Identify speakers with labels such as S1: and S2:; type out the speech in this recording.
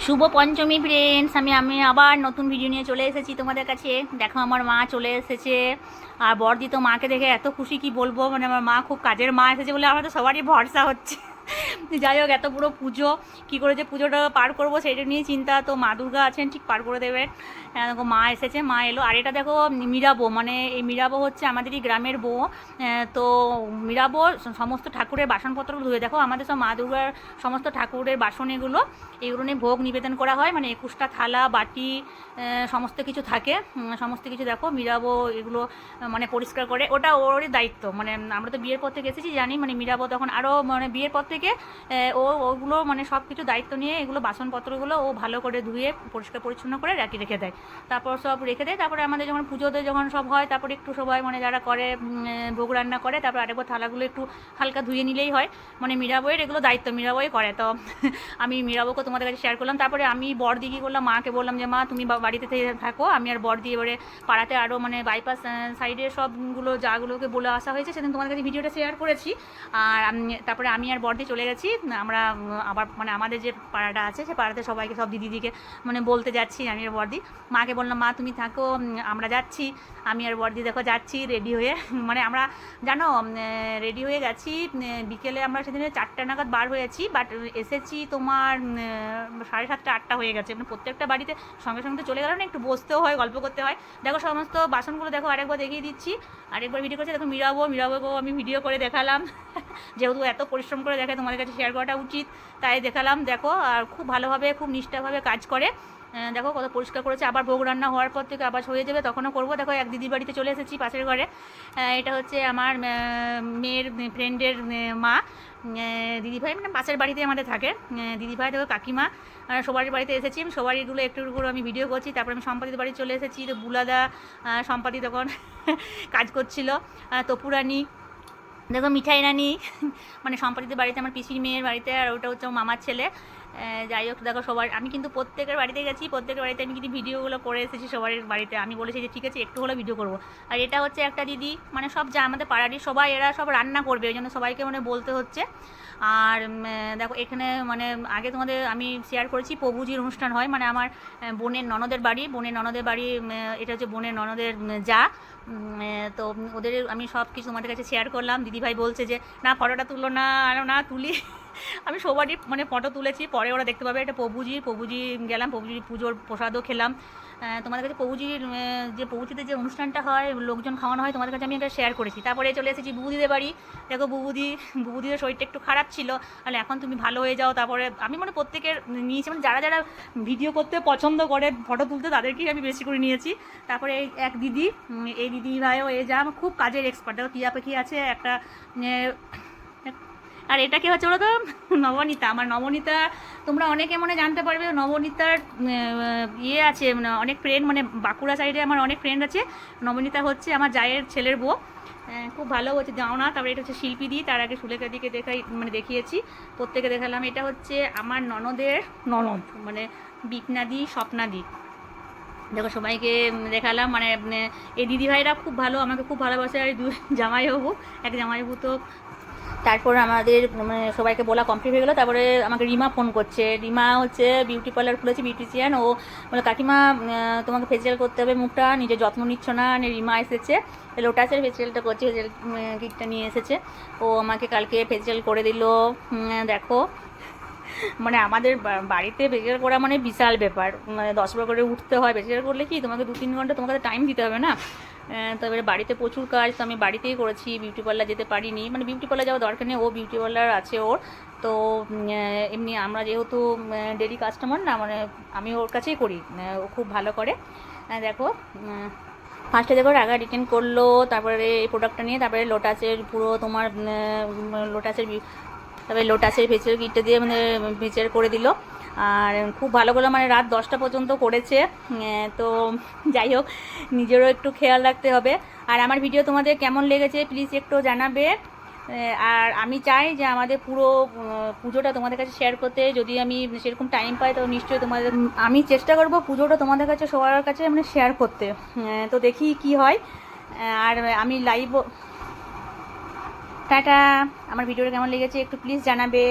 S1: শুভ পঞ্চমী friends, আমি আবার নতুন ভিডিও নিয়ে চলে এসেছি তোমাদের কাছে। দেখো আমার মা চলে এসেছে, আর বড়দি তো মাকে দেখে এত খুশি কি বলবো। মানে আমার মা খুব কাজের মা এসেছে বলে আমার তো সবারই ভরসা হচ্ছে। যাই হোক, এত পুরো পুজো কী করে যে পুজোটা পার করবো সেটা নিয়ে চিন্তা। তো মা দুর্গা আছেন, ঠিক পার করে দেবে। দেখো মা এসেছে, মা এলো। আর এটা দেখো মীরাবো, মানে এই মীরাবো হচ্ছে আমাদেরই গ্রামের বউ। তো মীরাবো সমস্ত ঠাকুরের বাসনপত্র ধুয়ে, দেখো আমাদের সব মা দুর্গার সমস্ত ঠাকুরের বাসন এগুলো নিয়ে ভোগ নিবেদন করা হয়। মানে 21টা থালা বাটি সমস্ত কিছু থাকে, সমস্ত কিছু দেখো মীরাবো এগুলো মানে পরিষ্কার করে। ওটা ওরই দায়িত্ব। মানে আমরা তো বিয়ের পর থেকে এসেছি জানি, মানে মীরাবো তখন আরও মানে বিয়ের পর থেকে ওগুলো মানে সব কিছু দায়িত্ব নিয়ে এগুলো বাসনপত্রগুলো ও ভালো করে ধুয়ে পরিষ্কার পরিচ্ছন্ন করে রেখে দেয়। তারপর সব রেখে দেয়। তারপরে আমাদের যখন পুজোতে যখন সব হয়, তারপরে একটু সবাই মানে যারা করে ভোগ রান্না করে, তারপর আরেকবার থালাগুলো একটু হালকা ধুয়ে নিলেই হয়। মানে মীরাবইয়ের এগুলো দায়িত্ব, মীরাবই করে। তো আমি মীরাবকে তোমাদের কাছে শেয়ার করলাম। তারপরে আমি বড়দি কী করলাম, মাকে বললাম যে মা তুমি বাড়িতে থাকো, আমি আর বড়দি এবারে পাড়াতে আরও মানে বাইপাস সাইডে সবগুলো যাগুলোকে বলে আসা হয়েছে, সেদিন তোমাদের কাছে ভিডিওটা শেয়ার করেছি। আর তারপরে আমি আর বড়দি চলে গেছি। আমরা আবার মানে আমাদের যে পাড়াটা আছে সে পাড়াতে সবাইকে সব দিদিকে মানে বলতে যাচ্ছি। আমি আর বড়দি মাকে বললাম মা তুমি থাকো, আমরা যাচ্ছি। আমি আর বড়দি দেখো যাচ্ছি রেডি হয়ে। মানে আমরা জানো রেডি হয়ে গেছি। বিকেলে আমরা সেদিনে 4টা নাগাদ বার হয়েছি, বাট এসেছি তোমার 7:30 8টা হয়ে গেছে। মানে প্রত্যেকটা বাড়িতে সঙ্গে সঙ্গে তো চলে গেল না, একটু বসতেও হয়, গল্প করতে হয়। দেখো সমস্ত বাসনগুলো দেখো আরেকবার দেখিয়ে দিচ্ছি, আরেকবার ভিডিও করছি। দেখো মীরাবকেও আমি ভিডিও করে দেখালাম। যেহেতু এত পরিশ্রম করে দেখে তোমাদের কাছে শেয়ার করাটা উচিত, তাই দেখালাম। দেখো আর খুব ভালোভাবে খুব নিষ্ঠাভাবে কাজ করে। দেখো কত পরিষ্কার করেছে। আবার ভোগ রান্না হওয়ার পর থেকে আবার হয়ে যাবে, তখনও করবো। দেখো এক দিদির বাড়িতে চলে এসেছি পাশের ঘরে। এটা হচ্ছে আমার মেয়ের ফ্রেন্ডের মা, দিদিভাই, মানে পাশের বাড়িতে আমাদের থাকে দিদিভাই। দেখো কাকিমা, সবারই বাড়িতে এসেছি। আমি সবারইগুলো একটু করে আমি ভিডিও করছি। তারপরে আমি সম্পাদিত বাড়ি চলে এসেছি। তো বুলাদা সম্পাদি তখন কাজ করছিল। তপুরানি দেখো, মিঠাই রানি মানে সম্পাদিতের বাড়িতে, আমার পিসির মেয়ের বাড়িতে, আর ওটা হচ্ছে মামার ছেলে। যাই হোক দেখো সবার, আমি কিন্তু প্রত্যেকের বাড়িতে গেছি, প্রত্যেকের বাড়িতে আমি কিন্তু ভিডিওগুলো করে এসেছি সবার বাড়িতে। আমি বলেছি যে ঠিক আছে একটু হলে ভিডিও করবো। আর এটা হচ্ছে একটা দিদি, মানে সব যা আমাদের পাড়ারই সবাই, এরা সব রান্না করবে, ওই জন্য সবাইকে মানে বলতে হচ্ছে। আর দেখো এখানে মানে আগে তোমাদের আমি শেয়ার করেছি প্রভুজির অনুষ্ঠান হয়, মানে আমার বোনের ননদের বাড়ি। এটা হচ্ছে বোনের ননদের যা। তো ওদের আমি সব কিছু তোমাদের কাছে শেয়ার করলাম। দিদিভাই বলছে যে না ফটোটা তুলো না, আরও না তুলি। আমি সবারই মানে ফটো তুলেছি, পরে ওরা দেখতে পাবে। এটা প্রভুজি গেলাম, প্রভুজির পুজোর প্রসাদও খেলাম। তোমাদের কাছে প্রভুজির যে প্রভুজিতে যে অনুষ্ঠানটা হয়, লোকজন খাওয়ানো হয়, তোমাদের কাছে আমি এটা শেয়ার করেছি। তারপরে চলে এসেছি বুবুদিদের বাড়ি। দেখো বুবুদিদের শরীরটা একটু খারাপ ছিল, তাহলে এখন তুমি ভালো হয়ে যাও। তারপরে আমি মানে প্রত্যেকের নিয়েছি, মানে যারা যারা ভিডিও করতে পছন্দ করে, ফটো তুলতে, তাদেরকেই আমি বেশি করে নিয়েছি। তারপরে এক দিদি, এই দিদি ভাইও যা আমার খুব কাজের এক্সপার্ট। দেখো টিয়া পাখি আছে একটা। আর এটা কি হচ্ছে বলো তো, নবনীতা। আমার নবনীতা তোমরা অনেকে মনে জানতে পারবে, নবনীতার আছে মানে অনেক ফ্রেন্ড, মানে বাঁকুড়া সাইডে আমার অনেক ফ্রেন্ড আছে। নবনীতা হচ্ছে আমার জায়ের ছেলের বউ। খুব ভালো হচ্ছে যাও না। তারপরে এটা হচ্ছে শিল্পী দি, তার আগে সুলেখা দিকে দেখিয়েছি, প্রত্যেকে দেখালাম। এটা হচ্ছে আমার ননদের ননদ, মানে বিপনাদি স্বপ্নাদি। দেখো সবাইকে দেখালাম। মানে এই দিদিভাইরা খুব ভালো, আমাকে খুব ভালোবাসে। আর জামাইবাবু, এক জামাইবাবু তো। তারপর আমাদের মানে সবাইকে বলা কমপ্লিট হয়ে গেলো। তারপরে আমাকে রিমা ফোন করছে। রিমা হচ্ছে বিউটি পার্লার খুলেছে, বিউটিশিয়ান। ও বলে কাকিমা তোমাকে ফেসিয়াল করতে হবে, মুখটা নিজের যত্ন নিচ্ছ না। রিমা এসেছে, লোটাসের ফেসিয়ালটা করছে, ফেসিয়াল কিটটা নিয়ে এসেছে। ও আমাকে কালকে ফেসিয়াল করে দিল। দেখো মানে আমাদের বাড়িতে ফেসিয়াল করা মানে বিশাল ব্যাপার। মানে 10 বার করে উঠতে হয়। ফেসিয়াল করলে কি তোমাকে 2-3 ঘন্টা তোমাকে টাইম দিতে হবে না। তো এবারে বাড়িতে প্রচুর কাজ, তো আমি বাড়িতেই করেছি, বিউটি পার্লার যেতে পারিনি। মানে বিউটি পার্লার যাওয়ার দরকার নেই, ও বিউটি পার্লার আছে ওর। তো এমনি আমরা যেহেতু ডেলি কাস্টমার না, মানে আমি ওর কাছেই করি, ও খুব ভালো করে। দেখো ফার্স্টে দেখো রাগা রিটার্ন করলো, তারপরে এই প্রোডাক্টটা নিয়ে, তারপরে লোটাসের পুরো তোমার লোটাসের ফেসিয়াল কিটটা দিয়ে মানে ফেসিয়াল করে দিল। আর খুব ভালো করে মানে রাত 10টা পর্যন্ত করেছে। তো যাই হোক, নিজেরও একটু খেয়াল রাখতে হবে। আর আমার ভিডিও তোমাদের কেমন লেগেছে প্লিজ একটু জানাবে। আর আমি চাই যে আমাদের পুরো পুজোটা তোমাদের কাছে শেয়ার করতে, যদি আমি সেরকম টাইম পাই তো নিশ্চয়ই তোমাদের আমি চেষ্টা করব পুজোটা তোমাদের কাছে সবার কাছে মানে শেয়ার করতে। তো দেখি কি হয়। আর আমি লাইভ টাটা। আমার ভিডিওটা কেমন লেগেছে একটু প্লিজ জানাবে।